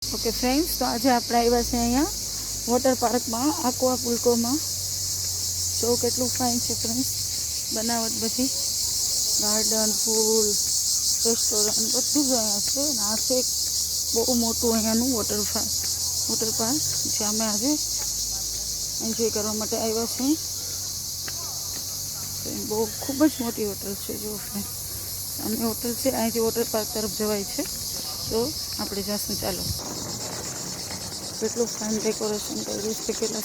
Okay friends, તો આજે આપણે આવ્યા છે અહીંયા વોટર પાર્કમાં, આક્વા પુલકોમાં. જો કેટલું ફાઇન છે ફ્રેન્ડ્સ, બનાવટ બધી, ગાર્ડન, પૂલ, રેસ્ટોરન્ટ બધું જ અહીંયા છે. અને આ છે બહુ મોટું અહીંયાનું વોટર પાર્ક, જે અમે આજે એન્જોય કરવા માટે આવ્યા છીએ. બહુ ખૂબ જ મોટી હોટલ છે. જો ફ્રેન્ડ, સામે હોટલ છે, અહીંથી વોટર પાર્ક તરફ જવાય છે. તો આપણે જઈશું, ચાલો. કેટલું ફાઇન ડેકોરેશન કર્યું છે, કેટલા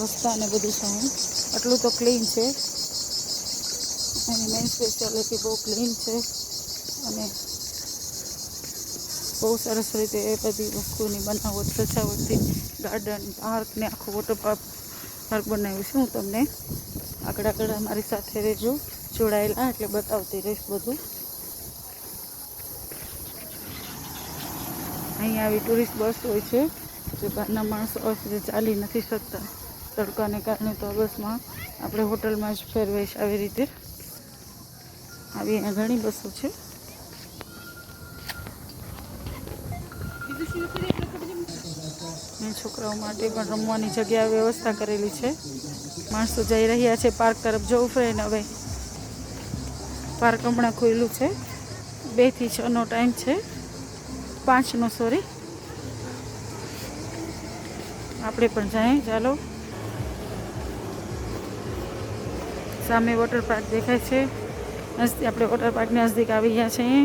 રસ્તા ને બધું ફાઇન. આટલું તો ક્લીન છે. એની મેઇન સ્પેશિયાલિટી બહુ ક્લીન છે અને બહુ સરસ રીતે એ બધી વસ્તુની બનાવટ, સજાવટથી ગાર્ડન, પાર્ક ને આખું વોટર પાર્ક બનાવ્યું છે. હું તમને આગળ અમારી સાથે રહેજો, જોડાયેલા, એટલે બતાવતી રહીશ બધું. અહીંયા આવી ટુરિસ્ટ બસ હોય છે, જે બહારના માણસો જે ચાલી નથી શકતા તડકાને કારણે, તો બસમાં આપણે હોટલમાં જ ફેરવાઈશ. આવી રીતે આવી અહીંયા ઘણી બસો છે. છોકરાઓ માટે પણ રમવાની જગ્યા વ્યવસ્થા કરેલી છે. માણસો જઈ રહ્યા છે પાર્ક તરફ. જવું ફ્રેન્ડ, હવે પાર્ક હમણાં ખુલ્લું છે. 2 થી 6 નો ટાઈમ છે, 5 નો, સોરી. આપણે પણ જઈએ, ચાલો. સામે વોટર પાર્ક દેખાય છે. આપણે વોટર પાર્કની નજીક આવી ગયા છીએ.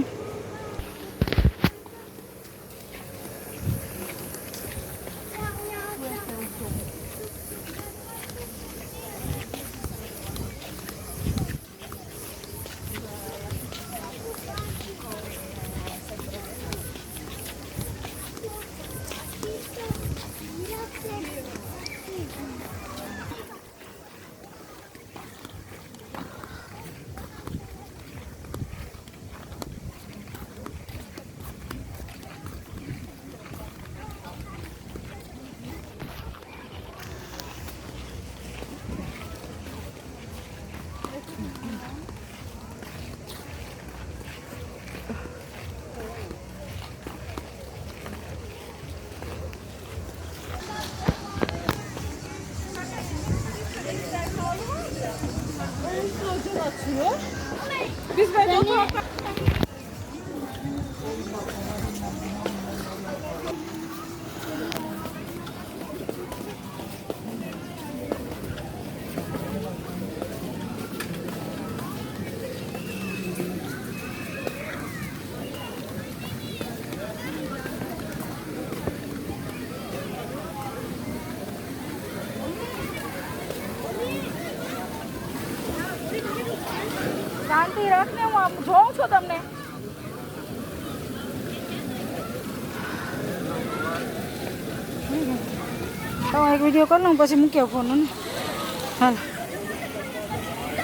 Biz böyle oturup શાંતિ રાખને, હું આમ જોઉં છું તમને. તમારો એક વિડીયો કરી લઉં, પછી મૂક્યો ફોન ને. હાલ.